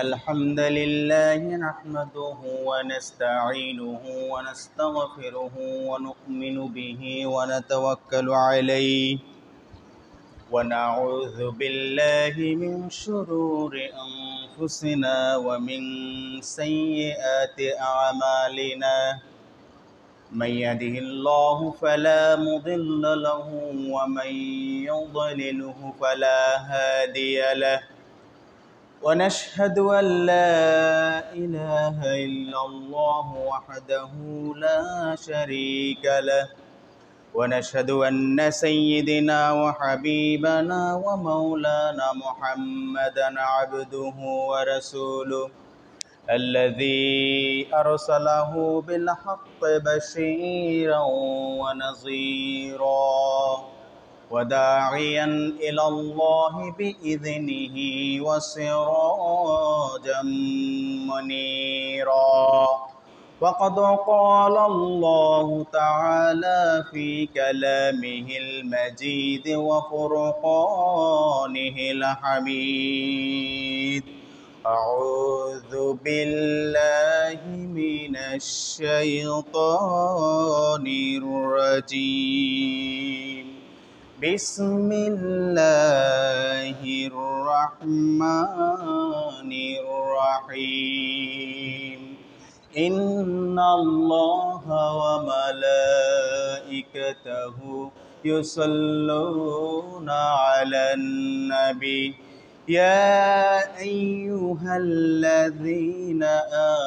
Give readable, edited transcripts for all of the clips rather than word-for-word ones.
الحمد لله نحمده ونستعينه ونستغفره ونؤمن به ونتوكل عليه ونعوذ بالله من شرور أنفسنا ومن سيئات أعمالنا من يهده الله فلا مضل له ومن يضلله فلا هادي له ونشهد أن لا إله إلا الله وحده لا شريك له ونشهد أن سيدنا وحبيبنا ومولانا محمدا عبده ورسوله الذي أرسله بالحق بشيرا ونذيرا وداعيا إلى الله بإذنه وسراجا منيرا وقد قال الله تعالى في كلامه المجيد وفرقانه الحميد أعوذ بالله من الشيطان الرجيم بسم الله الرحمن الرحيم إن الله وملائكته يصلون على النبي يا أيها الذين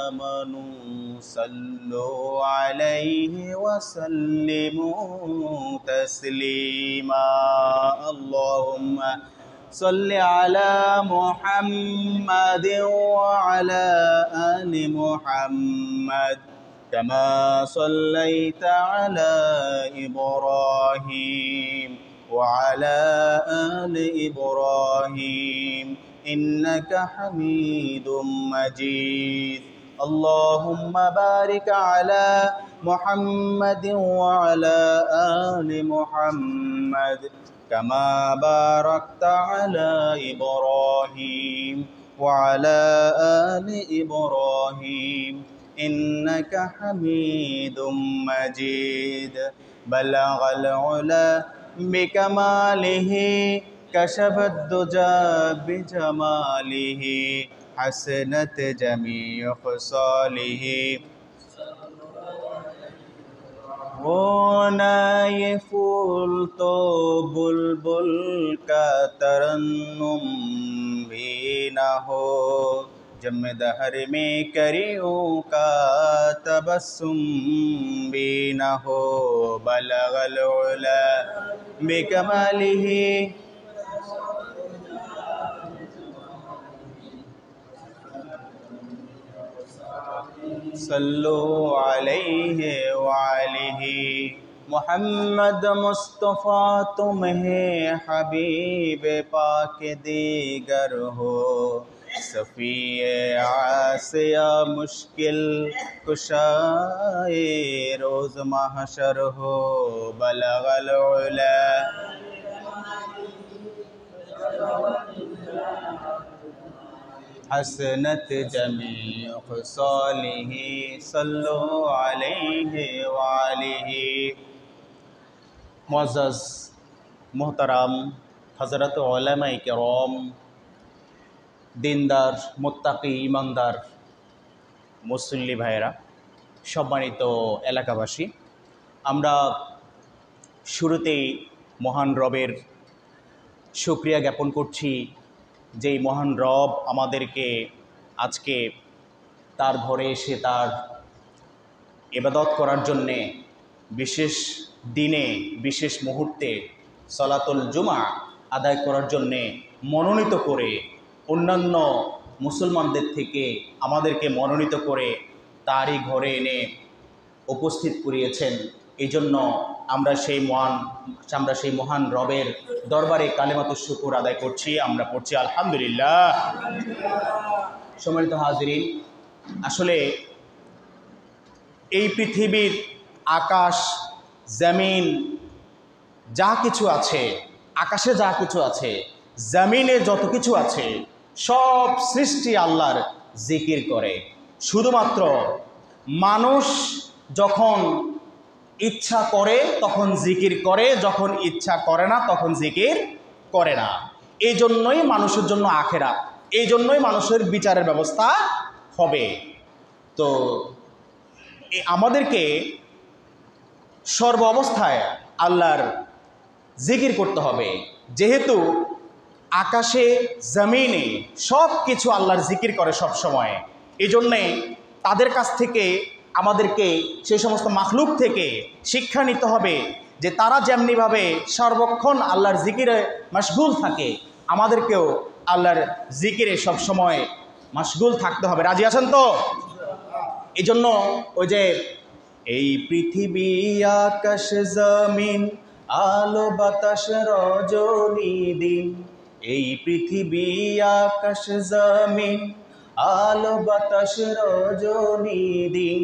آمنوا صلوا عليه وسلموا تسليما اللهم صل على محمد وعلى آل محمد كما صليت على إبراهيم وعلى آل إبراهيم إنك حميد مجيد اللهم بارك على محمد وعلى آل محمد كما باركت على إبراهيم وعلى آل إبراهيم إنك حميد مجيد بلغ العلا بكماله كشف الدجى بجماله حسنت جميع خصاله वो ना ये फूल तो बुलबुल का तरन्नुम भी ना हो जब दहर में करियों का तबस्सुम भी ना हो बलगल उला बिकमालिही सल्लु अलैहि वालिहि मोहम्मद मुस्तफ़ा तुम्हें हबीब पाक दीगर हो सफ़िए आसिया मुश्किल कुशाए रोज़ महशर हो बलगल उला हसनत जमीअ ख़ुसालिही सल्लु अलैहि वालिहि मुअज़्ज़ज़ मोहतरम हज़रत उलमाए किराम दिनदार मुत्ताकी ईमानदार मुसल्ली भाइरा सम्मानित एलाकाबासी आमरा शुरूतेई महान रबेर शुक्रिया ज्ञापन करछि যেই মহান রব আমাদেরকে আজকে তার ঘরে এসে তার ইবাদত করার জন্যে বিশেষ দিনে বিশেষ মুহূর্তে সালাতুল জুমা আদায় করার জন্যে মনোনীত করে অন্যান্য মুসলমানদের থেকে আমাদেরকে মনোনীত করে তারই ঘরে এনে উপস্থিত করিয়েছেন। এই জন্য আমরা সেই মহান রবের দরবারে কালেমাতুশ শুকুর আদায় করছি। আমরা পড়ছি আলহামদুলিল্লাহ। সম্মানিত হাজিরিন, আসলে এই পৃথিবীর আকাশ জমিন যা কিছু আছে, আকাশে যা কিছু আছে, জমিনে যত কিছু আছে, সব সৃষ্টি আল্লাহর জিকির করে। শুধুমাত্র মানুষ যখন ইচ্ছা করে তখন জিকির করে, যখন ইচ্ছা করে না তখন জিকির করে না। এই জন্যই মানুষের জন্য আখেরাত, এই জন্যই মানুষের বিচারের ব্যবস্থা হবে। তো আমাদেরকে সর্ব অবস্থায় আল্লাহর জিকির করতে হবে। যেহেতু আকাশে জমিনে সব কিছু আল্লাহর জিকির করে সব সময়, এই জন্যে তাদের কাছ থেকে আমাদেরকে সেই সমস্ত মাখলুক থেকে শিক্ষা নিতে হবে যে তারা যেমনিভাবে সর্বক্ষণ আল্লাহর জিকিরে মশগুল থাকে, আমাদেরকেও আল্লাহর জিকিরে সব সময় মশগুল থাকতে হবে। রাজি আছেন তো? এই জন্য ওই যে এই পৃথিবী আকাশ জমিন আলো বাতাস রজনী দিন, এই পৃথিবী আকাশ জমিন আলো বাতাস রজনী দিন,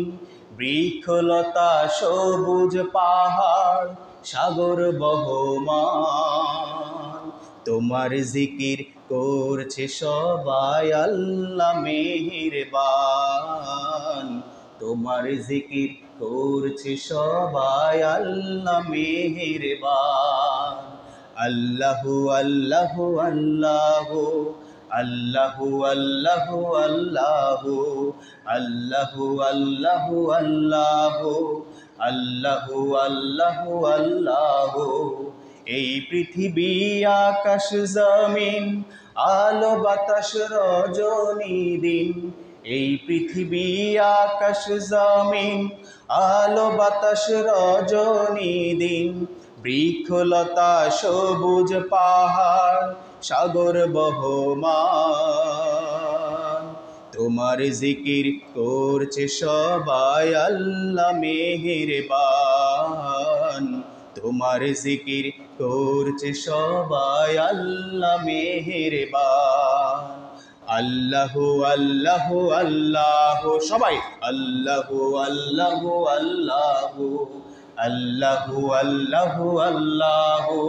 বৃক্ষলতা সবুজ পাহাড় সাগর বহমান, তোমার জিকির করছে সবাই আল্লাহ মেহেরবান, তোমার জিকির করছে সবাই আল্লাহ মেহেরবান। আল্লাহু আল্লাহু আল্লাহু আল্লাহু আল্লাহু আল্লাহু আল্লাহু আল্লাহু আল্লাহু আল্লাহু আল্লাহু আল্লাহু, এই পৃথিবী আকাশ জমিন আলো বাতাস রজনী দিন, এই পৃথিবী আকাশ জমিন আলো বাতাস রজনী দিন, বৃক্ষলতা সবুজ পাহাড় সাগর বহমান, তোমার জিকির করছে সবাই আল্লাহ মেহেরবান, তোমার জিকির করছে সবাই আল্লাহ মেহেরবান। আল্লাহু আল্লাহু আল্লাহু, সবাই আল্লাহু আল্লাহু আল্লাহু আল্লাহু আল্লাহু আল্লাহু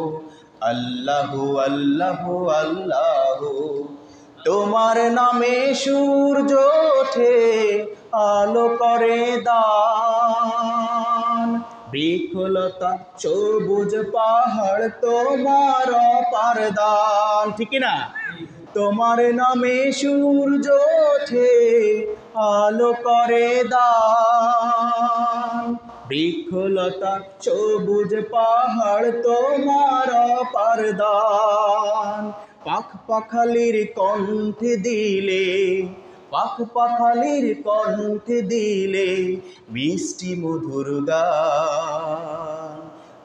আল্লাহু আল্লাহু আল্লাহু, তোমার নামে সূর্য ওঠে আলো করে দান, বৃক্ষলতা সবুজ পাহাড় তোমার পারদান। ঠিক না? তোমার নামে সূর্য ওঠে আলো করে দান, বৃক্ষলতা সবুজ পাহাড় তোমার পারদান, পাখ পাখালির কণ্ঠে দিলে, পাখ পাখালির কণ্ঠে দিলে মিষ্টি মধুর গান,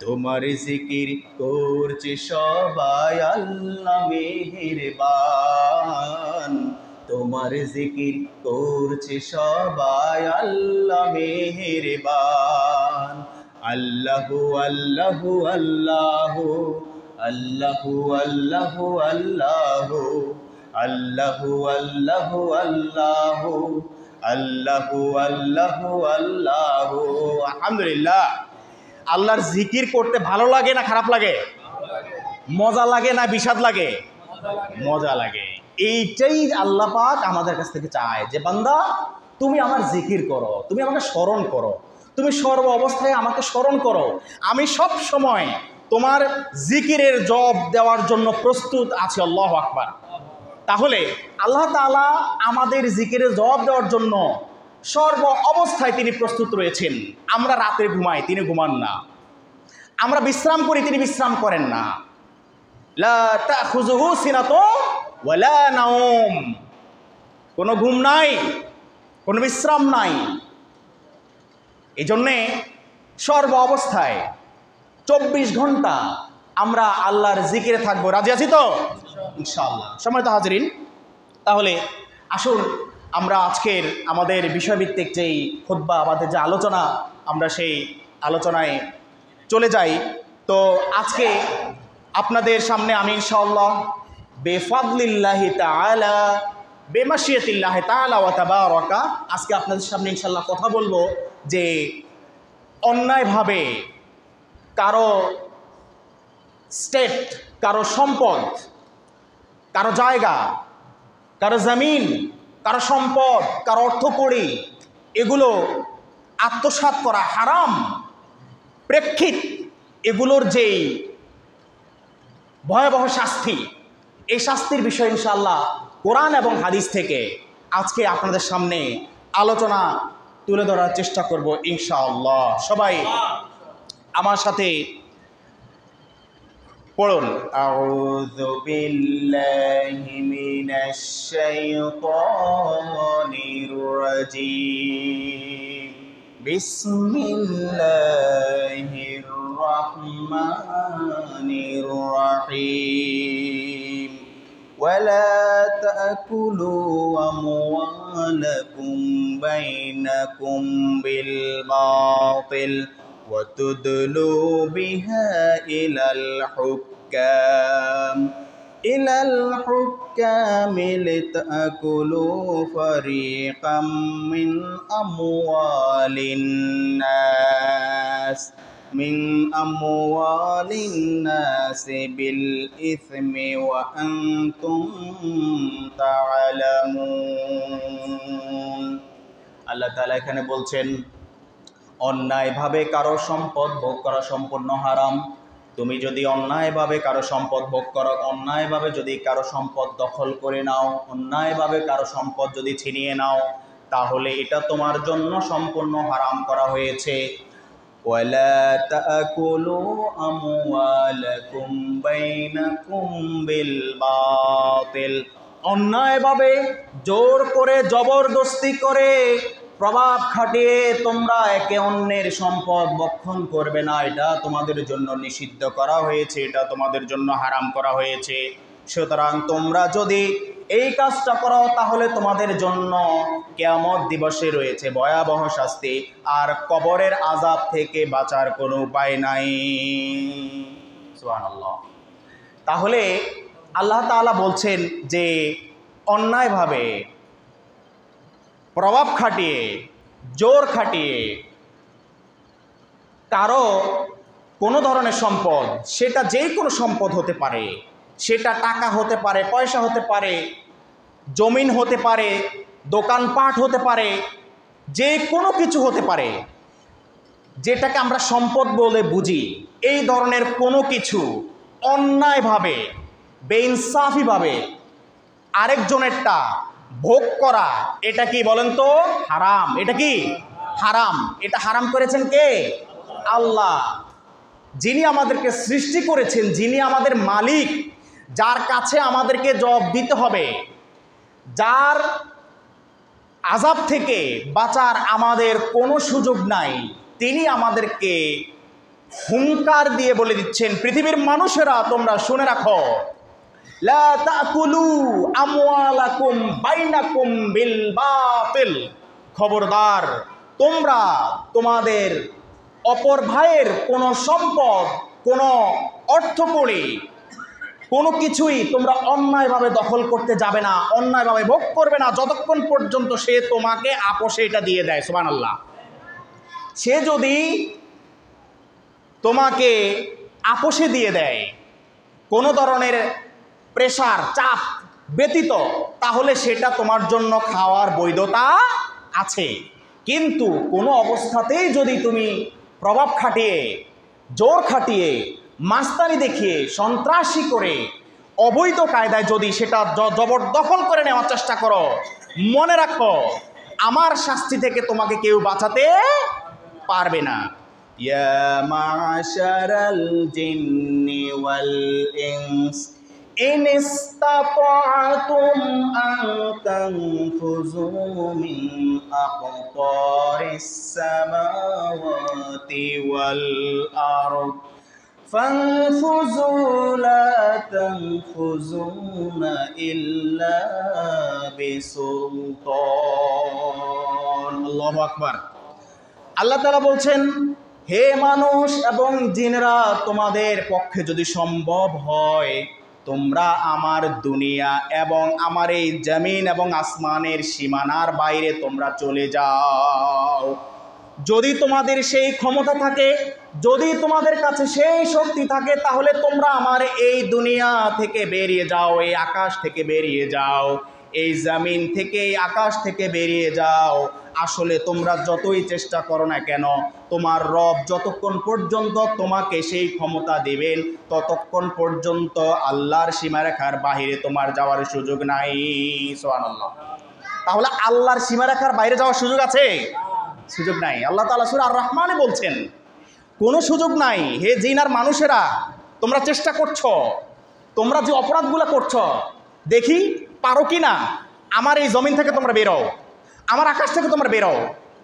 তোমার জিকির করছে সবাই আল্লাহ মেহেরবান, তোমার জিকির করছে সবাই আল্লাহ মেহেরবান। আল্লাহু আল্লাহু আল্লাহু আল্লাহু আল্লাহু আল্লাহু আল্লাহু আল্লাহু আল্লাহু আল্লাহু আল্লাহু আল্লাহু। আলহামদুলিল্লাহ। আল্লাহর জিকির করতে ভালো লাগে না খারাপ লাগে? মজা লাগে না বিষাদ লাগে? মজা লাগে। এইটাই আল্লাহ পাক আমাদের কাছ থেকে চায় যে বান্দা তুমি আমার জিকির করো, তুমি আমাকে স্মরণ করো, তুমি সর্ব অবস্থায় আমাকে স্মরণ করো, আমি সব সময় তোমার জিকিরের জবাব দেওয়ার জন্য প্রস্তুত আছি। আল্লাহু আকবার। তাহলে আল্লাহ তাআলা আমাদের জিকিরের জবাব দেওয়ার জন্য সর্ব অবস্থায় তিনি প্রস্তুত রয়েছেন। আমরা রাতে ঘুমাই, তিনি ঘুমান না। আমরা বিশ্রাম করি, তিনি বিশ্রাম করেন না। লা তাখুযুহু সিনাতুন ওয়ালা নাওম, কোনো ঘুম নাই, কোনো বিশ্রাম নাই। এই জন্যে সর্ব অবস্থায় 24 ঘন্টা আমরা আল্লাহর জিকিরে থাকবো। রাজি আছি তো? ইনশাআল্লাহ। সম্মানিত হাজিরিন, তাহলে আসুন আমরা আজকের আমাদের বিষয়ভিত্তিক যেই খুতবা, আমাদের যে আলোচনা, আমরা সেই আলোচনায় চলে যাই। তো আজকে আপনাদের সামনে আমি ইনশাআল্লাহ বেফাদলিল্লাহি তাআলা বেমাশিয়াতিল্লাহি তাআলা ওয়া তাবারাকা আজকে আপনাদের সামনে ইনশাআল্লাহ কথা বলবো যে অন্যায়ভাবে কারো স্টেট, কারো সম্পদ, কারো জায়গা কারো জমিন, কারো সম্পদ, কারো অর্থকড়ি, এগুলো আত্মসাৎ করা হারাম। প্রেক্ষিত এগুলোর যেই ভয়াবহ শাস্তি, এই শাস্তির বিষয় ইনশাআল্লাহ কোরআন এবং হাদিস থেকে আজকে আপনাদের সামনে আলোচনা তুলে ধরার চেষ্টা করব ইনশাআল্লাহ। সবাই আমার সাথে পড়ুন, আউযু বিল্লাহি মিনাশ শাইতানির রাজীম, বিসমিল্লাহির রহমানির রহিম, ওয়ালা তাকুলু আমওয়ালাকুম বাইনাকুম বিল বাতিল وتدلوا بها إلى الحكام لتأكلوا فريقا من أموال الناس بالإثم وأنتم تعلمون। আল্লাহ তাআলা এখানে বলছেন, অন্যায়ভাবে কারো সম্পদ ভোগ করা সম্পূর্ণ হারাম। তুমি যদি অন্যায়ভাবে কারো সম্পদ ভোগ করো, অন্যায়ভাবে যদি কারো সম্পদ দখল করে নাও, অন্যায়ভাবে কারো সম্পদ যদি ছিনিয়ে নাও, তাহলে এটা তোমার জন্য সম্পূর্ণ হারাম করা হয়েছে। ওয়ালা তাকুলু আমওয়ালাকুম বাইনাকুম বিল বাতিল, অন্যায়ভাবে জোর করে জবরদস্তি করে প্রভাব খাটিয়ে তোমরা একে অন্যের সম্পদ ভক্ষণ করবে না, এটা তোমাদের জন্য নিষিদ্ধ করা হয়েছে, এটা তোমাদের জন্য হারাম করা হয়েছে। সুতরাং তোমরা যদি এই কাজটা করো তাহলে তোমাদের জন্য কিয়ামত দিবসে রয়েছে ভয়াবহ শাস্তি, আর কবরের আযাব থেকে বাঁচার কোনো উপায় নাই। সুবহানাল্লাহ। তাহলে আল্লাহ তাআলা বলছেন যে অন্যায়ভাবে প্রভাব খাটিয়ে জোর খাটিয়ে কারো কোনো ধরনের সম্পদ, সেটা যে কোনো সম্পদ হতে পারে, সেটা টাকা হতে পারে, পয়সা হতে পারে, জমিন হতে পারে, দোকানপাট হতে পারে, যে কোনো কিছু হতে পারে, যেটাকে আমরা সম্পদ বলে বুঝি, এই ধরনের কোনো কিছু অন্যায়ভাবে বেইনসাফিভাবে আরেকজনেরটা ভোগ করা, এটা কি বলেন তো? হারাম। এটা কি হারাম? এটা হারাম করেছেন কে? আল্লাহ, যিনি আমাদেরকে সৃষ্টি করেছেন, যিনি আমাদের মালিক, যার কাছে আমাদেরকে জবাব দিতে হবে, যার আযাব থেকে বাঁচার আমাদের কোনো সুযোগ নাই, তিনি আমাদেরকে হুঙ্কার দিয়ে বলে দিচ্ছেন, পৃথিবীর মানুষেরা তোমরা শুনে রাখো, লা তাকুলু আমওয়ালাকুম বাইনাকুম বিল বাতিল, খবরদার তোমরা তোমাদের অপর ভাইয়ের কোনো সম্পদ, কোনো অর্থকড়ি, কোনো কিছুই তোমরা অন্যায়ভাবে দখল করতে যাবে না, অন্যায়ভাবে ভোগ করবে না, যতক্ষণ পর্যন্ত সে তোমাকে আপোষে এটা দিয়ে দেয়। সুবহানাল্লাহ। সে যদি তোমাকে আপোষে দিয়ে দেয় কোনো ধরনের প্রেসার চাপ ব্যতীত, তাহলে সেটা তোমার জন্য খাওয়ার বৈধতা আছে। কিন্তু কোনো অবস্থাতেই যদি তুমি প্রভাব খাটিয়ে, জোর খাটিয়ে, মাস্তানি দেখিয়ে, সন্ত্রাসী করে, অবৈধ কায়দায় যদি সেটা জবরদখল করে নেওয়ার চেষ্টা করো, মনে রাখো আমার শাস্তি থেকে তোমাকে কেউ বাঁচাতে পারবে না। ইয়া মাশারাল জিন্নি ওয়াল ইনস ইন ইসতাতা'তুম আন তানফুযু মিন আকতারিস সামাওয়াতি ওয়াল আরদ ফানফুযু লা তানফুযুনা ইল্লা বিসুলতান। আল্লাহু আকবার। আল্লাহ তাআলা বলছেন, হে মানুষ এবং জিনেরা, তোমাদের পক্ষে যদি সম্ভব হয় তোমরা আমার দুনিয়া এবং আমার এই জমিন এবং আসমানের সীমানার বাইরে তোমরা চলে যাও। যদি তোমাদের সেই ক্ষমতা থাকে, যদি তোমাদের কাছে সেই শক্তি থাকে, তাহলে তোমরা আমার এই দুনিয়া থেকে বেরিয়ে যাও, এই আকাশ থেকে বেরিয়ে যাও। এই জমিন থেকে, এই আকাশ থেকে বেরিয়ে যাও। আসলে তোমরা যতই চেষ্টা করো না কেন, তোমার রব যতক্ষণ পর্যন্ত তোমাকে সেই ক্ষমতা দেবেন ততক্ষণ পর্যন্ত আল্লাহর সীমারেখার বাহিরে তোমার যাওয়ার সুযোগ নাই। সুবহানাল্লাহ। তাহলে আল্লাহর সীমারেখার বাইরে যাওয়ার সুযোগ আছে? সুযোগ নাই। আল্লাহ তাআলা সূরা আর রহমানে বলছেন কোনো সুযোগ নাই। হে জিন আর মানুষেরা, তোমরা চেষ্টা করছো, তোমরা যে অপরাধগুলো করছো, দেখি পারো কি না আমার এই জমিন থেকে তোমরা বেরো, আমার আকাশ থেকে তোমরা বেরো।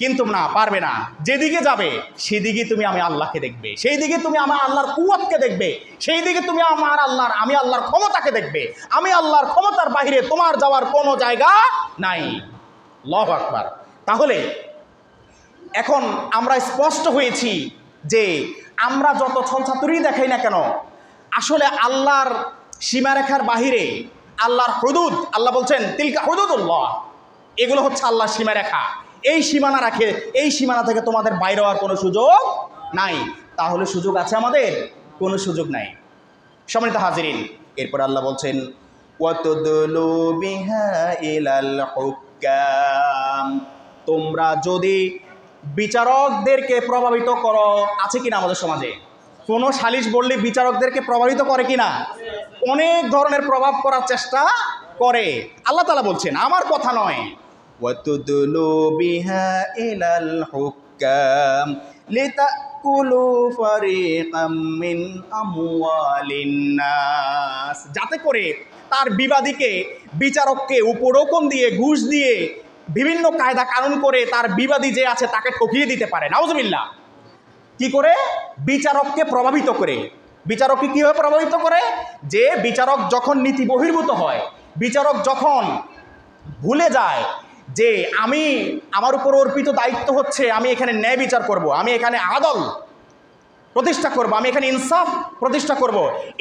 কিন্তু না, পারবে না। যেদিকে যাবে সেদিকে তুমি আমি আল্লাহকে দেখবে, সেই দিকে তুমি আমার আল্লাহর কুওয়াতকে দেখবে, সেই দিকে তুমি আমি আল্লাহর ক্ষমতাকে দেখবে। আমি আল্লাহর ক্ষমতার বাইরে তোমার যাওয়ার কোনো জায়গা নাই। আল্লাহু আকবার। তাহলে এখন আমরা স্পষ্ট হয়েছি যে আমরা যত ছলছাতুরি দেখাই না কেন, আসলে আল্লাহর সীমারেখার বাহিরে আল্লাহর হুদুদ, আল্লাহ বলছেন তিলকা হুদুদুল্লাহ, এগুলো হচ্ছে আল্লাহর সীমারেখা। এই সীমানা রাখে, এই সীমানা থেকে তোমাদের বাইরে হওয়ার কোনো সুযোগ নাই। তাহলে সুযোগ আছে আমাদের? কোনো সুযোগ নাই। সম্মানিত হাজিরিন, এরপর আল্লাহ বলছেন ওয়াতুদলু বিহা ইলাল হুক্কাম, তোমরা যদি বিচারকদেরকে প্রভাবিত করো। আছে কিনা আমাদের সমাজে কোনো সালিশ বললে বিচারকদেরকে প্রভাবিত করে কিনা? অনেক ধরনের প্রভাব করার চেষ্টা করে। আল্লাহ তাআলা বলছেন, আমার কথা নয়, ওয়াতুদলু বিহা ইলাল হুক্কাম লিতাকুলু ফারিকাম মিন আমওয়ালিন নাস, যাতে করে তার বিবাদীকে, বিচারককে উপরোকন দিয়ে, ঘুষ দিয়ে, বিভিন্ন কায়দা কানুন করে তার বিবাদী যে আছে তাকে ঠকিয়ে দিতে পারে। নাউজুবিল্লাহ। কি করে? বিচারককে প্রভাবিত করে। বিচারককে কীভাবে প্রভাবিত করে? যে বিচারক যখন নীতি বহির্ভূত হয়, বিচারক যখন ভুলে যায় যে আমি, আমার উপর অর্পিত দায়িত্ব হচ্ছে আমি এখানে ন্যায় বিচার করব, আমি এখানে আদল প্রতিষ্ঠা করব, আমি এখানে ইনসাফ প্রতিষ্ঠা করব,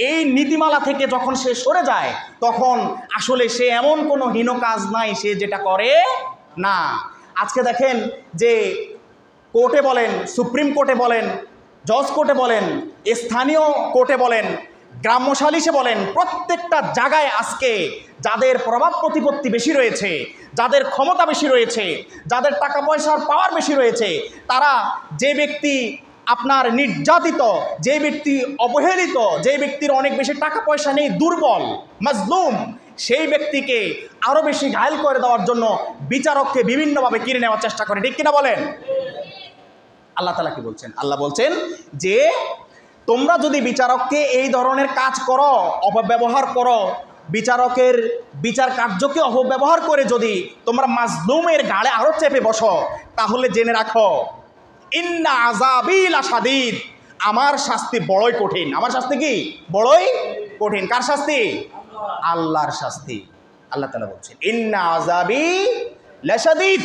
এই নীতিমালা থেকে যখন সে সরে যায়, তখন আসলে সে এমন কোনো হীন কাজ নাই সে যেটা করে না। আজকে দেখেন যে কোর্টে বলেন, সুপ্রিম কোর্টে বলেন, জজ কোর্টে বলেন, স্থানীয় কোর্টে বলেন, গ্রাম্য সালিশে বলেন, প্রত্যেকটা জায়গায় আজকে যাদের প্রভাব প্রতিপত্তি বেশি রয়েছে, যাদের ক্ষমতা বেশি রয়েছে, যাদের টাকা পয়সার পাওয়ার বেশি রয়েছে, তারা যে ব্যক্তি আপনার নির্যাতিত, যে ব্যক্তি অবহেলিত, যে ব্যক্তির অনেক বেশি টাকা পয়সা নেই, দুর্বল, মাজলুম, সেই ব্যক্তিকে আরও বেশি ঘায়েল করে দেওয়ার জন্য বিচারককে বিভিন্নভাবে কিনে নেওয়ার চেষ্টা করে। ঠিক কিনা বলেন? আল্লাহ তাআলা কি বলছেন? আল্লাহ বলছেন যে তোমরা যদি বিচারককে এই ধরনের কাজ করো, অপব্যবহার করো, বিচারকের বিচার কার্যকে অপব্যবহার করে যদি তোমরা মাজলুমের গালে আরো চেপে বসো, তাহলে জেনে রাখো ইন্না আযাবি লাশাদীদ, আমার শাস্তি বড়ই কঠিন। আমার শাস্তি কি? বড়ই কঠিন। কার শাস্তি? আল্লাহর শাস্তি। আল্লাহ তাআলা বলছেন ইন্না আযাবি লাশাদীদ,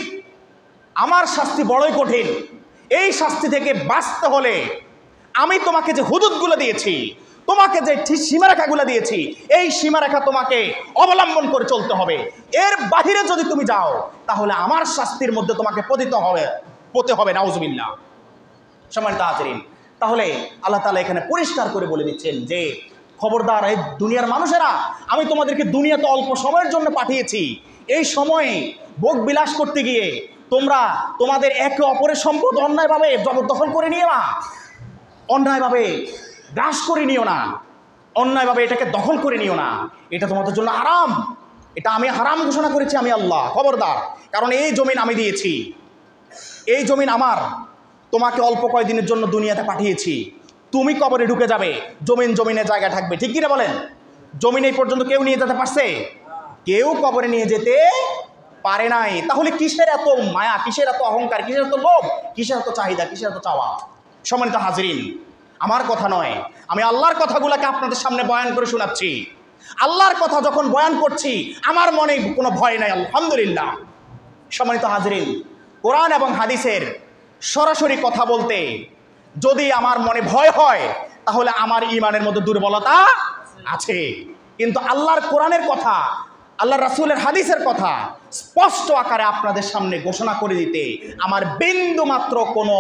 আমার শাস্তি বড়ই কঠিন। এই শাস্তি থেকে বাঁচতে হলে আমি তোমাকে যে হুদুদগুলো দিয়েছি, তোমাকে যে সীমারেখাগুলো দিয়েছি, এই সীমারেখা তোমাকে অবলম্বন করে চলতে হবে। এর বাহিরে যদি তুমি যাও তাহলে আমার শাস্তির মধ্যে তোমাকে পতিত হবে। নাউজুবিল্লাহ। সম্মানিত হাজিরিন, তাহলে আল্লাহ তাআলা এখানে পরিষ্কার করে বলে দিচ্ছেন যে খবরদার এই দুনিয়ার মানুষেরা, আমি তোমাদেরকে দুনিয়াতে অল্প সময়ের জন্য পাঠিয়েছি। এই সময়ে ভোগ বিলাস করতে গিয়ে তোমরা তোমাদের একে অপরের সম্পদ অন্যায়ভাবে জবরদখল করে নিও না, অন্যায়ভাবে গ্রাস করে নিও না, অন্যায়ভাবে এটাকে দখল করে নিও না। এটা তোমাদের জন্য হারাম, এটা আমি হারাম ঘোষণা করেছি আমি আল্লাহ। খবরদার, কারণ এই জমিন আমি দিয়েছি, এই জমিন আমার। তোমাকে অল্প কয়েকদিনের জন্য দুনিয়াতে পাঠিয়েছি, তুমি কবরে ঢুকে যাবে, জমিনের জায়গা থাকবে। ঠিক কিনা বলেন? জমিন এই পর্যন্ত কেউ নিয়ে যেতে পারছে? কেউ কবরে নিয়ে যেতে পারে নাই। তাহলে কিসের এত মায়া, কিসের এত অহংকার, কিসের এত লোভ, কিসের এত চাহিদা, কিসের এত চাওয়া? সম্মানিত হাজিরিন, আমার কথা নয়, আমি আল্লাহর কথাগুলোকে আপনাদের সামনে বয়ান করে শোনাচ্ছি। আল্লাহর কথা যখন বয়ান করছি আমার মনে কোনো ভয় নাই, আলহামদুলিল্লাহ। সম্মানিত হাজিরিন, কোরআন এবং হাদিসের সরাসরি কথা বলতে যদি আমার মনে ভয় হয় তাহলে আমার ঈমানের মধ্যে দুর্বলতা আছে। কিন্তু আল্লাহর কোরআনের কথা, আল্লাহর রাসূলের হাদিসের কথা স্পষ্ট আকারে আপনাদের সামনে ঘোষণা করে দিতে আমার বিন্দু মাত্র কোনো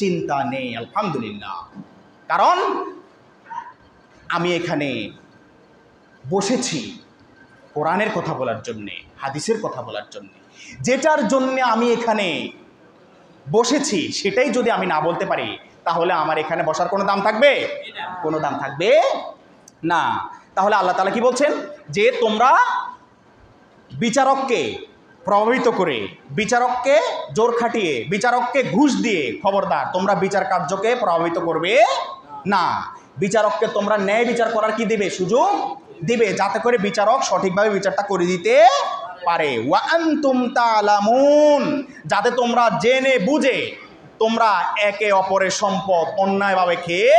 চিন্তা নেই, আলহামদুলিল্লাহ। কারণ আমি এখানে বসেছি কোরআনের কথা বলার জন্যে, হাদিসের কথা বলার জন্য। যেটার জন্য আমি এখানে বসেছি সেটাই যদি আমি না বলতে পারি, তাহলে আমার এখানে বসার কোনো দাম থাকবে? কোনো দাম থাকবে না। তাহলে আল্লাহ তাআলা কি বলছেন? যে তোমরা বিচারককে প্রভাবিত করে, বিচারককে জোর খাটিয়ে, বিচারককে ঘুষ দিয়ে, খবরদার তোমরা বিচার কার্যকে প্রভাবিত করবে না। বিচারককে তোমরা ন্যায় বিচার করার কি দিবে? সুযোগ দিবে, যাতে করে বিচারক সঠিকভাবে বিচারটা করে দিতে পারে। ওয়া আনতুম তা'লামুন, যাতে তোমরা জেনে বুঝে তোমরা একে অপরের সম্পদ অন্যায়ভাবে খেয়ে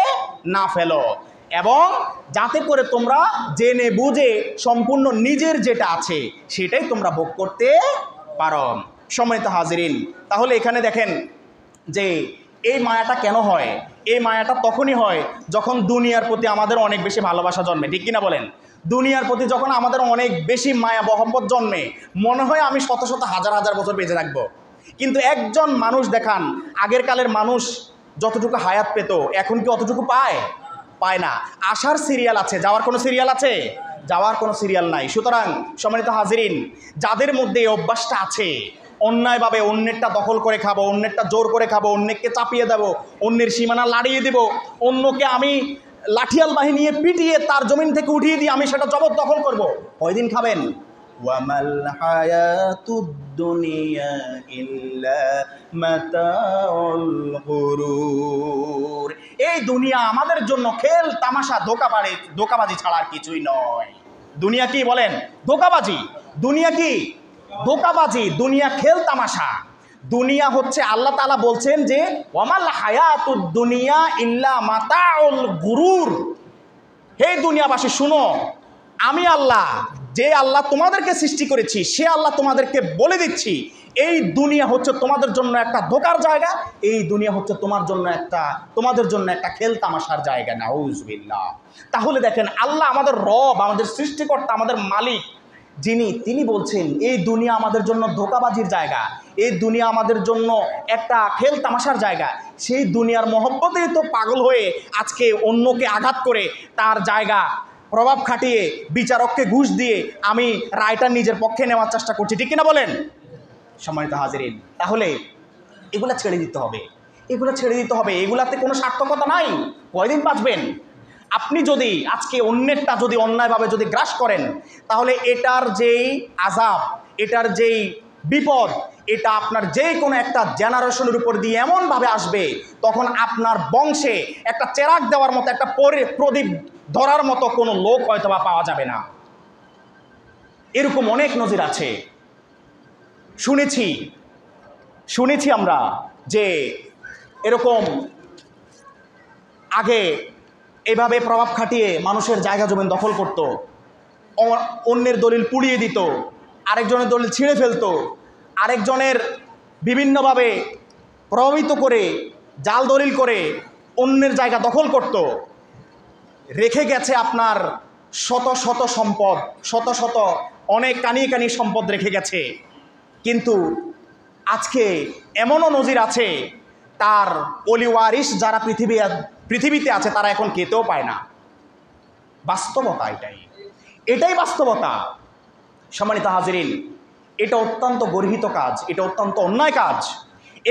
না ফেলো, এবং যাতে করে তোমরা জেনে বুঝে সম্পূর্ণ নিজের যেটা আছে সেটাই তোমরা ভোগ করতে পারো। সম্মানিত হাজিরিন, তাহলে এখানে দেখেন যে এই মায়াটা কেন হয়? এই মায়াটা তখনই হয় যখন দুনিয়ার প্রতি আমাদের অনেক বেশি ভালোবাসা জন্মে, ঠিক কিনা বলেন? দুনিয়ার প্রতি যখন আমাদের অনেক বেশি মায়া মহব্বত জন্মে, মনে হয় আমি শত শত হাজার হাজার বছর বেঁচে থাকবো। কিন্তু একজন মানুষ দেখান, আগের কালের মানুষ যতটুকু হায়াত পেত এখন কি অতটুকু পায়? পায় না। আসার সিরিয়াল আছে, যাওয়ার কোনো সিরিয়াল আছে? যাওয়ার কোনো সিরিয়াল নাই। সুতরাং সম্মানিত হাজিরিন, যাদের মধ্যে এই অভ্যাসটা আছে, অন্যায়ভাবে অন্যেরটা দখল করে খাবো, অন্যেরটা জোর করে খাবো, অন্যকে চাপিয়ে দেবো, অন্যের সীমানা লাড়িয়ে দেব, অন্যকে আমি লাঠিয়াল বাহিনী নিয়ে পিটিয়ে তার জমিন থেকে উঠিয়ে দিয়ে আমি সেটা জবরদখল করবো, কয়দিন খাবেন? ওয়ামাল হায়াতুদ দুনিয়া ইল্লা মাতাউল গুরুর। এই দুনিয়া আমাদের জন্য খেল তামাশা ধোঁকাবাজি ছাড়া আর কিছুই নয়। দুনিয়া কি বলেন? ধোঁকাবাজি। দুনিয়া কি? ধোঁকাবাজি। দুনিয়া খেল তামাশা। দুনিয়া হচ্ছে, আল্লাহ তাআলা বলছেন যে ওয়ামাল হায়াতুদ দুনিয়া ইল্লা মাতাউল গুরুর। হে দুনিয়াবাসী শুনো, আমি আল্লাহ, যে আল্লাহ তোমাদেরকে সৃষ্টি করেছি, সে আল্লাহ তোমাদেরকে বলে দিচ্ছি, এই দুনিয়া হচ্ছে তোমাদের জন্য একটা ধোঁকার জায়গা, এই দুনিয়া হচ্ছে তোমাদের জন্য একটা খেল তামাশার জায়গা। নাউজুবিল্লাহ। তাহলে দেখেন, আল্লাহ আমাদের রব, আমাদের সৃষ্টিকর্তা, আমাদের মালিক, তিনি বলছেন এই দুনিয়া আমাদের জন্য ধোঁকাবাজির জায়গা, এই দুনিয়া আমাদের জন্য একটা খেল তামাশার জায়গা। সেই দুনিয়ার মহব্বতেই তো পাগল হয়ে আজকে অন্যকে আঘাত করে তার জায়গা প্রভাব খাটিয়ে বিচারককে ঘুষ দিয়ে আমি রায়টা নিজের পক্ষে নেওয়ার চেষ্টা করছি, ঠিক কিনা বলেন? সম্মানিত হাজিরিন, তাহলে এগুলা ছেড়ে দিতে হবে, এগুলা ছেড়ে দিতে হবে। এগুলাতে কোনো সার্থকতা নাই। কয়দিন বাঁচবেন? আপনি যদি আজকে অন্যেরটা যদি অন্যায়ভাবে যদি গ্রাস করেন, তাহলে এটার যেই আযাব, এটার যেই বিপদ, এটা আপনার যে কোনো একটা জেনারেশনের উপর দিয়ে এমনভাবে আসবে, তখন আপনার বংশে একটা চেরাগ দেওয়ার মতো, একটা প্রদীপ ধরার মতো কোনো লোক হয়তো বা পাওয়া যাবে না। এরকম অনেক নজির আছে। শুনেছি আমরা যে এরকম আগে এভাবে প্রভাব খাটিয়ে মানুষের জায়গা জমি দখল করত, অন্যের দলিল পুড়িয়ে দিত, আরেকজনের দলিল ছিঁড়ে ফেলতো, আরেকজনের বিভিন্নভাবে প্রভাবিত করে জাল দলিল করে অন্যের জায়গা দখল করত। রেখে গেছে আপনার শত শত সম্পদ, শত শত অনেক কানিয়ে সম্পদ রেখে গেছে। কিন্তু আজকে এমনও নজির আছে, তার ওলি ওয়ারিস যারা পৃথিবীতে আছে তারা এখন খেতেও পায় না। বাস্তবতা এটাই বাস্তবতা। সম্মানিত হাজিরিন, এটা অত্যন্ত গর্হিত কাজ, এটা অত্যন্ত অন্যায় কাজ।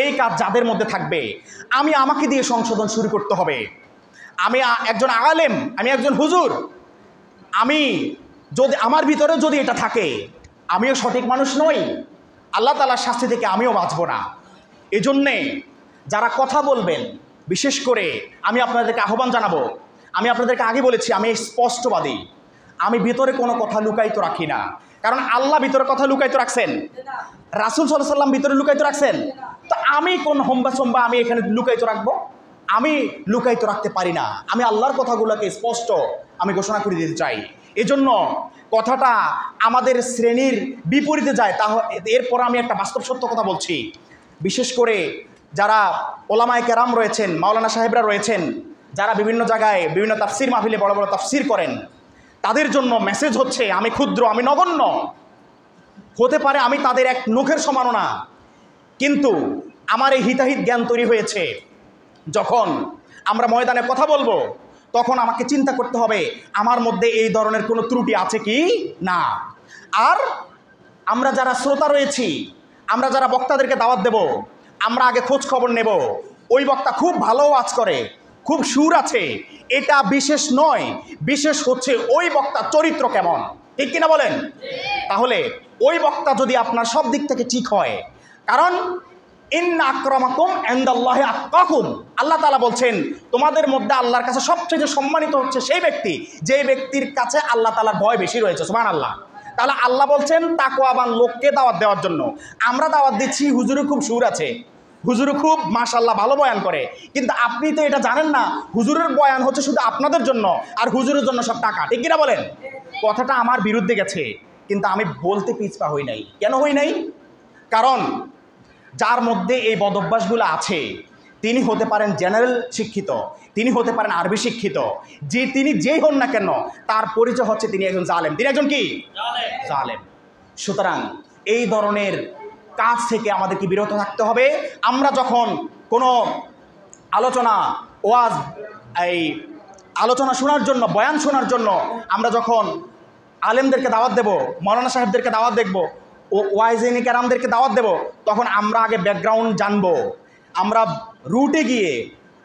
এই কাজ যাদের মধ্যে থাকবে, আমাকে দিয়ে সংশোধন শুরু করতে হবে। আমি একজন আলেম, আমি একজন হুজুর, যদি আমার ভিতরে যদি এটা থাকে, আমিও সঠিক মানুষ নই, আল্লাহ তাআলার শাস্তি থেকে আমিও বাঁচব না। এজন্যে যারা কথা বলবেন, বিশেষ করে আমি আপনাদেরকে আহ্বান জানাবো, আমি আপনাদেরকে আগে বলেছি আমি স্পষ্টবাদী, আমি ভিতরে কোনো কথা লুকায়িত রাখি না। কারণ আল্লাহ ভিতরে কথা লুকায়িত রাখছেন, রাসূল সাল্লাল্লাহু আলাইহি ওয়াসাল্লাম ভিতরে লুকায়িত রাখছেন। তো আমি কোন হম্বা আমি এখানে লুকায়িত রাখবো? আমি লুকায়িত রাখতে পারি না। আমি আল্লাহর কথাগুলোকে স্পষ্ট আমি ঘোষণা করে দিতে চাই। এজন্য কথাটা আমাদের শ্রেণীর বিপরীতে যায়, এরপর আমি একটা বাস্তব সত্য কথা বলছি। বিশেষ করে যারা ওলামায়ে কেরাম রয়েছেন, মাওলানা সাহেবরা রয়েছেন, যারা বিভিন্ন জায়গায় বিভিন্ন তাফসির মাহফিলে বড় বড় তাফসির করেন, তাদের জন্য মেসেজ হচ্ছে, আমি ক্ষুদ্র, আমি নগণ্য, হতে পারে আমি তাদের এক নখের সমানও না, কিন্তু আমার এই হিতাহিত জ্ঞান তৈরি হয়েছে। যখন আমরা ময়দানে কথা বলবো, তখন আমাকে চিন্তা করতে হবে আমার মধ্যে এই ধরনের কোনো ত্রুটি আছে কি না। আর আমরা যারা শ্রোতা রয়েছি, আমরা যারা বক্তাদেরকে দাওয়াত দেব, আমরা আগে খোঁজ খবর নেব ওই বক্তা খুব ভালো ওয়াজ করে, খুব সুর আছে, এটা বিশেষ নয়। বিশেষ হচ্ছে ওই বক্তার চরিত্র কেমন, ঠিক কিনা বলেন? তাহলে ওই বক্তা যদি আপনার সব দিক থেকে ঠিক হয়, কারণ ইন্না আক্রামাকুম ইনদাল্লাহি আতকাকুম, আল্লাহ তাআলা বলছেন তোমাদের মধ্যে আল্লাহর কাছে সবচেয়ে সম্মানিত হচ্ছে সেই ব্যক্তি যে ব্যক্তির কাছে আল্লাহ তাআলার ভয় বেশি রয়েছে। সুবহানাল্লাহ। তাহলে আল্লাহ বলছেন তাকওয়াবান লোককে দাওয়াত দেওয়ার জন্য। আমরা দাওয়াত দিচ্ছি হুজুরে খুব সুর আছে, হুজুরে খুব মাশাআল্লাহ ভালো বয়ান করে, কিন্তু আপনি তো এটা জানেন না হুজুরের বয়ান হচ্ছে শুধু আপনাদের জন্য আর হুজুরের জন্য সব টাকা, ঠিক কিনা বলেন? কথাটা আমার বিরুদ্ধে গেছে, কিন্তু আমি বলতে পিছপা হই নাই। কেন হই নাই? কারণ যার মধ্যে এই বদভ্যাসগুলো আছে তিনি হতে পারেন জেনারেল শিক্ষিত, তিনি হতে পারেন আরবি শিক্ষিত, যে তিনি যেই হন না কেন তার পরিচয় হচ্ছে তিনি একজন জালেম। তিনি একজন কি? জালেম। সুতরাং এই ধরনের কাজ থেকে আমাদেরকে বিরত থাকতে হবে। আমরা যখন কোনো আলোচনা ওয়াজ এই আলোচনা শোনার জন্য, বয়ান শোনার জন্য আমরা যখন আলেমদেরকে দাওয়াত দেব, মৌলানা সাহেবদেরকে দাওয়াত দেখব, ও ওয়াইজিনী কেরামদেরকে দাওয়াত দেব, তখন আমরা আগে ব্যাকগ্রাউন্ড জানবো। আমরা রুটে গিয়ে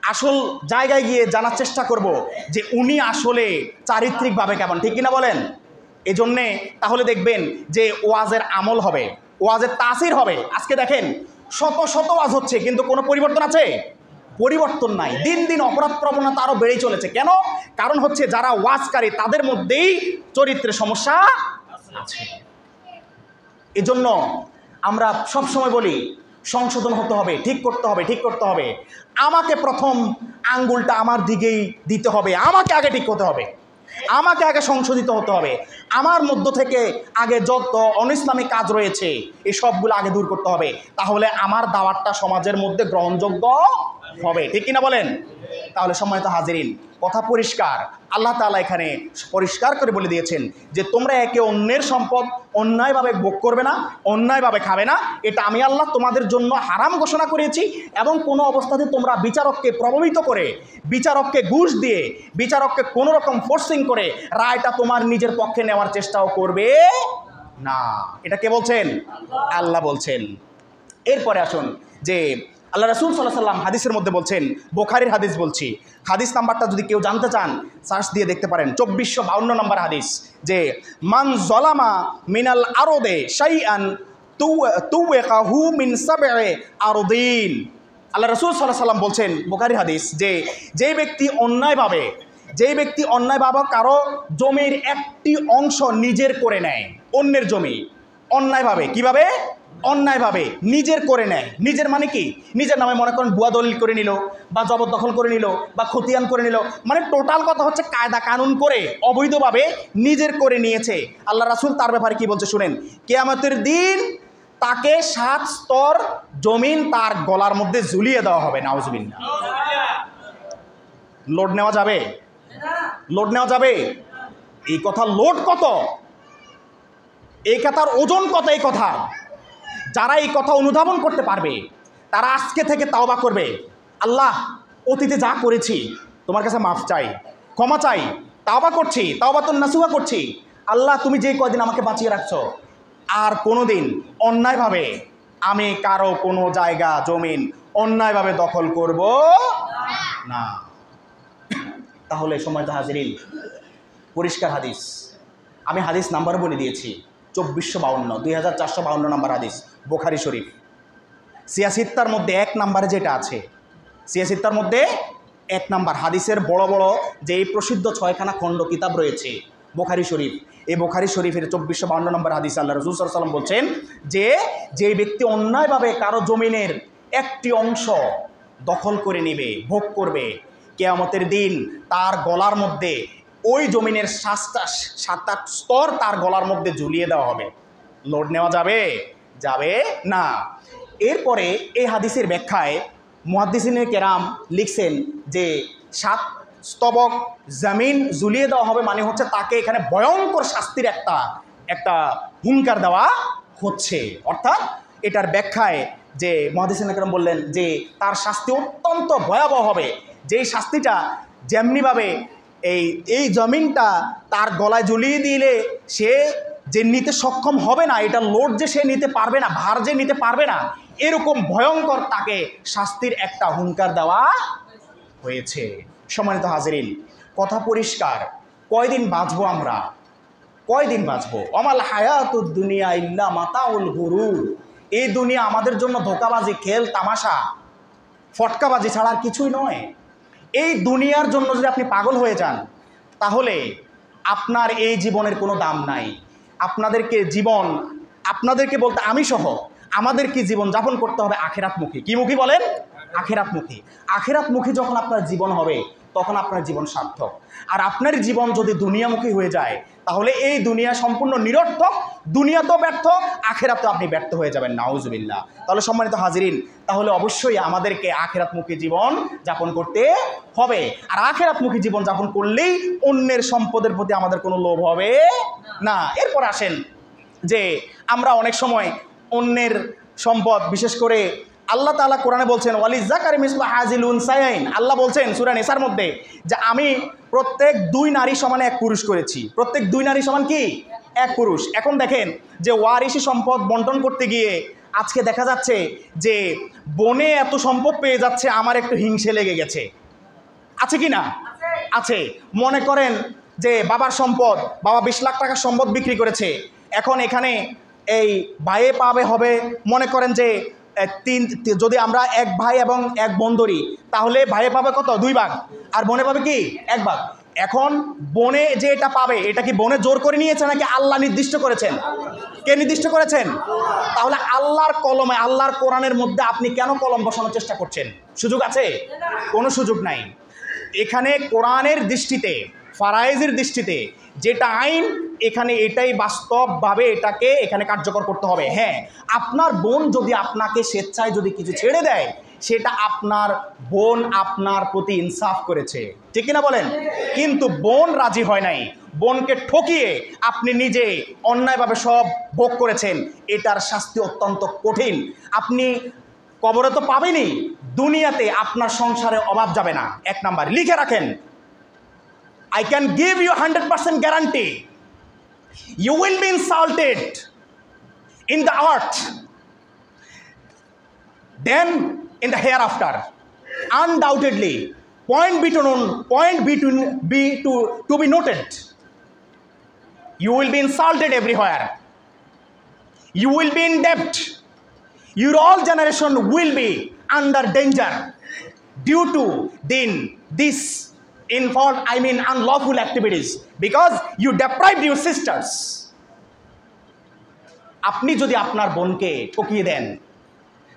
আসল জায়গায় গিয়ে জানার চেষ্টা করব যে উনি আসলে চারিত্রিকভাবে কেমন, ঠিক কিনা বলেন? এজন্যে তাহলে দেখবেন যে ওয়াজের আমল হবে, ওয়াজের তাসির হবে। আজকে দেখেন শত শত ওয়াজ হচ্ছে কিন্তু কোনো পরিবর্তন আছে? পরিবর্তন নাই। দিন দিন অপরাধ প্রবণতা আরও বেড়েই চলেছে। কেন? কারণ হচ্ছে যারা ওয়াজকারী তাদের মধ্যেই চরিত্রের সমস্যা আছে। এজন্য আমরা সবসময় বলি সংশোধন হতে হবে, ঠিক করতে হবে, ঠিক করতে হবে। আমাকে প্রথম আঙ্গুলটা আমার দিকেই দিতে হবে, আমাকে আগে ঠিক হতে হবে, আমাকে আগে সংশোধিত হতে হবে। আমার মধ্য থেকে আগে যত অনইসলামিক কাজ রয়েছে এই সবগুলো আগে দূর করতে হবে, তাহলে আমার দাওয়াতটা সমাজের মধ্যে গ্রহণযোগ্য হবে, ঠিক কিনা বলেন? তাহলে সম্মানিত হাজিরিন, কথা পরিষ্কার। আল্লাহ তাআলা এখানে পরিষ্কার করে বলে দিয়েছেন যে তোমরা একে অন্যের সম্পদ অন্যায়ভাবে ভোগ করবে না, অন্যায়ভাবে খাবে না। এটা আমি আল্লাহ তোমাদের জন্য হারাম ঘোষণা করেছি। এবং কোনো অবস্থাতে তোমরা বিচারককে প্রভাবিত করে, বিচারককে ঘুষ দিয়ে, বিচারককে কোনো রকম ফোর্সিং করে রায়টা তোমার নিজের পক্ষে নেওয়ার চেষ্টাও করবে না। এটা কে বলছেন? আল্লাহ বলছেন। এরপরে আসুন যে আল্লাহ রাসূল সাল্লাল্লাহু আলাইহি ওয়াসাল্লাম হাদিসের মধ্যে বলছেন, বুখারীর হাদিস বলছি, হাদিস নাম্বারটা যদি কেউ জানতে চান সার্চ দিয়ে দেখতে পারেন, 2452 নম্বর হাদিস, যে মান যালামা মিনাল আরদে শাইআন তুওয়াকাহু মিন সাব'i আরদিন। আল্লাহ রাসূল সাল্লাল্লাহু আলাইহি ওয়াসাল্লাম বলছেন, বুখারীর হাদিস, যে যেই ব্যক্তি অন্যায়ভাবে কারো জমির একটি অংশ নিজের করে নেয়, অন্যের জমি অন্যায়ভাবে, কিভাবে? অন্যায়ভাবে নিজের করে নেয়। নিজের মানে কি? নিজের নামে মনে করেন ভুয়া দলিল করে নিল, বা জবরদখল করে নিল, বা খতিয়ান করে নিল, মানে টোটাল কথা হচ্ছে কায়দা কানুন করে অবৈধভাবে নিজের করে নিয়েছে। আল্লাহ রাসূল তার ব্যাপারে কি বলছে শুনেন, কিয়ামতের দিন তাকে 7 স্তর জমিন তার গলার মধ্যে ঝুলিয়ে দেওয়া হবে। নাউজুবিল্লাহ। লোড নেওয়া যাবে? লোড নেওয়া যাবে? এই কথা লোড কত, এই কথার ওজন কত, এই কথা যারা এই কথা অনুধাবন করতে পারবে তারা আজকে থেকে তাওবা করবে। আল্লাহ, অতীতে যা করেছি তোমার কাছে মাফ চাই, ক্ষমা চাই, তাওবা করছি, তাওবাতুন নাসুহা করছি। আল্লাহ, তুমি যে কয়দিন আমাকে বাঁচিয়ে রাখছো, আর কোনো দিন অন্যায়ভাবে আমি কারো কোনো জায়গা জমিন অন্যায়ভাবে দখল করব না। তাহলে সম্মানিত হাজিরিন, পরিষ্কার হাদিস, আমি হাদিস নাম্বার বলে দিয়েছি 2452, 2452 নম্বর হাদিস, বুখারী শরীফ। সিয়াসিত্তার মধ্যে 1 নম্বরে যেটা আছে, সিয়াসিত্তার মধ্যে 1 নম্বর হাদিসের বড় বড় যে এই প্রসিদ্ধ 6খানা খণ্ড কিতাব রয়েছে বুখারী শরীফ, এই বুখারী শরীফের 2452 নম্বর হাদিস আল্লাহ রাসূল সাল্লাল্লাহু আলাইহি ওয়াসাল্লাম বলছেন যে ব্যক্তি অন্যায়ভাবে কারো জমিনের একটি অংশ দখল করে নেবে, ভোগ করবে, কিয়ামতের দিন তার গলার মধ্যে ওই জমিনের 7-8 স্তর তার গলার মধ্যে ঝুলিয়ে দেওয়া হবে। লোড নেওয়া যাবে? যাবে না। এরপরে এই হাদিসের ব্যাখ্যায় মুহাদ্দিসিনে কেরাম লিখছেন যে 7 স্তবক জমিন ঝুলিয়ে দেওয়া হবে মানে হচ্ছে তাকে এখানে ভয়ঙ্কর শাস্তির একটা হুঙ্কার দেওয়া হচ্ছে। অর্থাৎ এটার ব্যাখ্যায় যে মুহাদ্দিসিনে কেরাম বললেন যে তার শাস্তি অত্যন্ত ভয়াবহ হবে, যেই শাস্তিটা যেমনিভাবে এই জমিনটা তার গলায় ঝুলিয়ে দিলে সে যে নিতে সক্ষম হবে না, এটা লোড যে সে নিতে পারবে না, ভার যে নিতে পারবে না, এরকম ভয়ঙ্কর তাকে শাস্তির একটা হুঙ্কার দেওয়া হয়েছে। সম্মানিত হাজিরিন, কথা পরিষ্কার, কয়দিন বাঁচবো আমরা? কয়দিন বাঁচবো? অমাল হায়াতুদ দুনিয়া ইল্লা মাতাউল গুরুর। এই দুনিয়া আমাদের জন্য ধোঁকাবাজি, খেল তামাশা, ফটকাবাজি ছাড়া আর কিছুই নয়। এই দুনিয়ার জন্য যদি আপনি পাগল হয়ে যান, তাহলে আপনার এই জীবনের কোনো দাম নাই। আপনাদেরকে বলতে আমি সহ আমাদেরকে জীবন যাপন করতে হবে আখিরাতমুখী। কি মুখী বলেন? আখিরাতমুখী। আখিরাতমুখী যখন আপনার জীবন হবে, তখন আপনার জীবন সার্থক। আর আপনার জীবন যদি দুনিয়ামুখী হয়ে যায়, তাহলে এই দুনিয়া সম্পূর্ণ নিরর্থক, দুনিয়াতেও ব্যর্থ, আখিরাতেও আপনি ব্যর্থ হয়ে যাবেন, নাউজুবিল্লাহ। তাহলে সম্মানিত হাজিরিন, তাহলে অবশ্যই আমাদেরকে আখিরাতমুখী জীবন যাপন করতে হবে। আর আখিরাতমুখী জীবন যাপন করলেই অন্যের সম্পদের প্রতি আমাদের কোনো লোভ হবে না। এরপর আসেন যে আমরা অনেক সময় অন্যের সম্পদ, বিশেষ করে আল্লাহ তাআলা কোরআনে বলছেন ওয়ালিযাকারি মিসলু হাযিল উনসায়াইন। আল্লাহ বলছেন সূরা নিসার মধ্যে যে আমি প্রত্যেক 2 নারী সমানে 1 পুরুষ করেছি। প্রত্যেক 2 নারী সমান কি? 1 পুরুষ। এখন দেখেন যে ওয়ারিশি সম্পদ বন্টন করতে গিয়ে আজকে দেখা যাচ্ছে যে বনে এত সম্পদ পেয়ে যাচ্ছে, আমার একটু হিংসে লেগে গেছে। আছে কি না? আছে। মনে করেন যে বাবার সম্পদ, বাবা 20 লাখ টাকার সম্পদ বিক্রি করেছে, এখন এখানে এই ভাইয়ে পাবে হবে, মনে করেন যে যদি আমরা 1 ভাই এবং 1 বোন ধরি, তাহলে ভাইয়ে পাবে কত? 2 ভাগ, আর বোনে পাবে কি? 1 ভাগ। এখন বোনে যে এটা পাবে, এটা কি বোনে জোর করে নিয়েছে নাকি আল্লাহ নির্দিষ্ট করেছেন? কে নির্দিষ্ট করেছেন? তাহলে আল্লাহর কলমে, আল্লাহর কোরআনের মধ্যে আপনি কেন কলম বসানোর চেষ্টা করছেন? সুযোগ আছে? কোনো সুযোগ নাই। এখানে কোরআনের দৃষ্টিতে, ফারায়েজের দৃষ্টিতে যেটা আইন, এখানে এটাই বাস্তবভাবে এটাকে এখানে কার্যকর করতে হবে। হ্যাঁ, আপনার বোন যদি আপনাকে স্বেচ্ছায় যদি কিছু ছেড়ে দেয়, সেটা আপনার বোন আপনার প্রতি ইনসাফ করেছে, ঠিক কিনা বলেন? কিন্তু বোন রাজি হয় নাই, বোনকে ঠকিয়ে আপনি নিজে অন্যায়ভাবে সব ভোগ করেছেন, এটার শাস্তি অত্যন্ত কঠিন। আপনি কবরে তো পাবেনই, দুনিয়াতে আপনার সংসারে অভাব যাবে না। 1 নাম্বার লিখে রাখেন, I can give you 100% guarantee. You will be insulted in the earth, then in the hereafter. Undoubtedly, point to be noted. You will be insulted everywhere. You will be in debt. Your all generation will be under danger due to this unlawful activities, because you deprived your sisters. আপনি যদি আপনার বোনকে ঠকিয়ে দেন,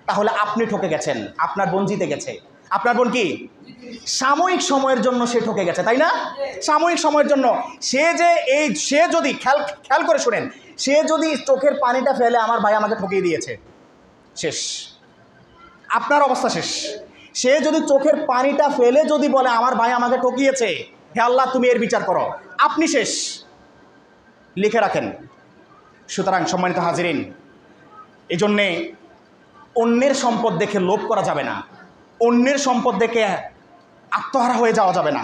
তাহলে আপনি ঠকে গেছেন, আপনার বোন জিতে গেছে। আপনার বোন কি সাময়িক সময়ের জন্য সে ঠকে গেছে, তাই না? সাময়িক সময়ের জন্য সে যদি খেয়াল করে শুনেন, সে যদি চোখের পানিটা ফেলে আমার ভাই আমাকে ঠকিয়ে দিয়েছে, শেষ, আপনার অবস্থা শেষ। সে যদি চোখের পানিটা ফেলে যদি বলে আমার ভাই আমাকে ঠকিয়েছে, হে আল্লাহ তুমি এর বিচার করো, আপনি শেষ, লিখে রাখেন। সুতরাং সম্মানিত হাজিরিন, এই জন্যে অন্যের সম্পদ দেখে লোভ করা যাবে না, অন্যের সম্পদ দেখে আত্মহারা হয়ে যাওয়া যাবে না।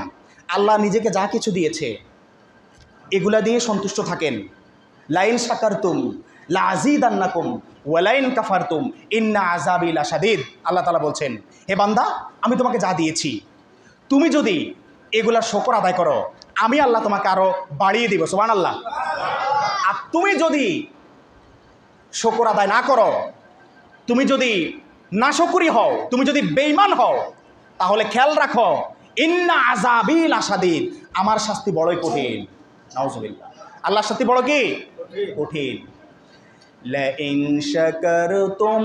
আল্লাহ নিজেকে যা কিছু দিয়েছে এগুলা দিয়ে সন্তুষ্ট থাকেন। লাইন শাকারতুম লাযীদান্নাকুম ওয়া লাইন কাফারতুম ইন্না আযাবি লাশাদীদ। আল্লাহ তাআলা বলছেন, হে বান্দা, আমি তোমাকে যা দিয়েছি, তুমি যদি এগুলার শুকর আদায় করো, আমি আল্লাহ তোমাকে আরো বাড়িয়ে দিব। সুবহানাল্লাহ। আর তুমি যদি শুকর আদায় না করো, তুমি যদি নাশকরি হও, তুমি যদি বেঈমান হও, তাহলে খেয়াল রাখো, ইন্না আযাবি লাশাদীদ, আমার শাস্তি বড়ই কঠিন। নাউজুবিল্লাহ। আল্লাহর শাস্তি বড় কি? কঠিন। লাইন শাকারতুম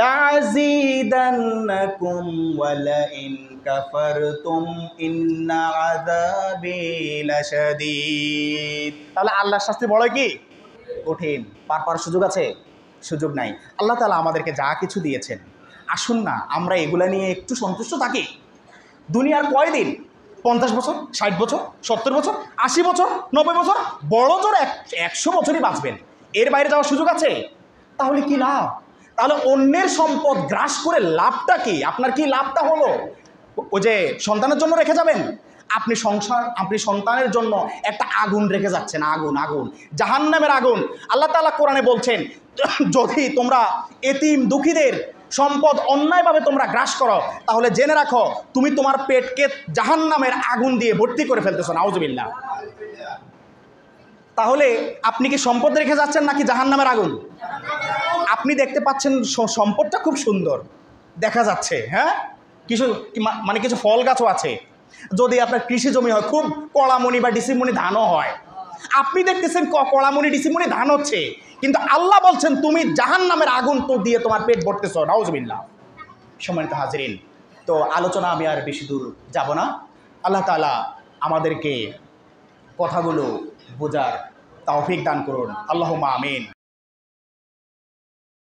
লাযীদান্নাকুম ওয়া লাইন কাফারতুম ইন্না আযাবি লাশাদীদ। তাহলে আল্লাহর শাস্তি বড় কি? কঠিন। পার সুযোগ আছে? সুযোগ নাই। আল্লাহ তাআলা আমাদেরকে যা কিছু দিয়েছেন, আসুন না আমরা এগুলা নিয়ে একটু সন্তুষ্ট থাকি। দুনিয়ার কয়দিন? 50 বছর, 60 বছর, 70 বছর, 80 বছর, 90 বছর, বড় জোর 100 বছরই বাঁচবেন, এর বাইরে যাওয়ার সুযোগ আছে? তাহলে কি লাভ? তাহলে অন্যের সম্পদ গ্রাস করে লাভটা কি? আপনার কি লাভটা হলো? ওই যে সন্তানের জন্য রেখে যাবেন? আপনি সন্তানের জন্য একটা আগুন রেখে যাচ্ছেন, আগুন জাহান্নামের আগুন। আল্লাহ তাআলা কোরআনে বলছেন, যদি তোমরা এতিম দুঃখীদের সম্পদ অন্যায়ভাবে তোমরা গ্রাস করো, তাহলে জেনে রাখো তুমি তোমার পেটকে জাহান্নামের আগুন দিয়ে ভর্তি করে ফেলতেছো। নাউজুবিল্লাহ। তাহলে আপনি কি সম্পদ রেখে যাচ্ছেন নাকি জাহান্নামের আগুন? আপনি দেখতে পাচ্ছেন সম্পদটা খুব সুন্দর দেখা যাচ্ছে, হ্যাঁ, কিছু ফল গাছও আছে। যদি আপনার কৃষি জমি হয়, খুব কড়ামণি বা ডিসিমণি ধানও হয়, আপনি দেখতেছেন কড়ামণি ডিসিমণি ধান হচ্ছে, কিন্তু আল্লাহ বলছেন তুমি জাহান্নামের আগুন তো দিয়ে তোমার পেট ভরতেছো। নাউজুবিল্লাহ। সম্মানিত হাজরিন, তো আলোচনা আমি আর বেশি দূর যাব না। আল্লাহ তাআলা আমাদেরকে কথাগুলো বোঝার তৌফিক দান করুন। আল্লাহুম্মা আমিন।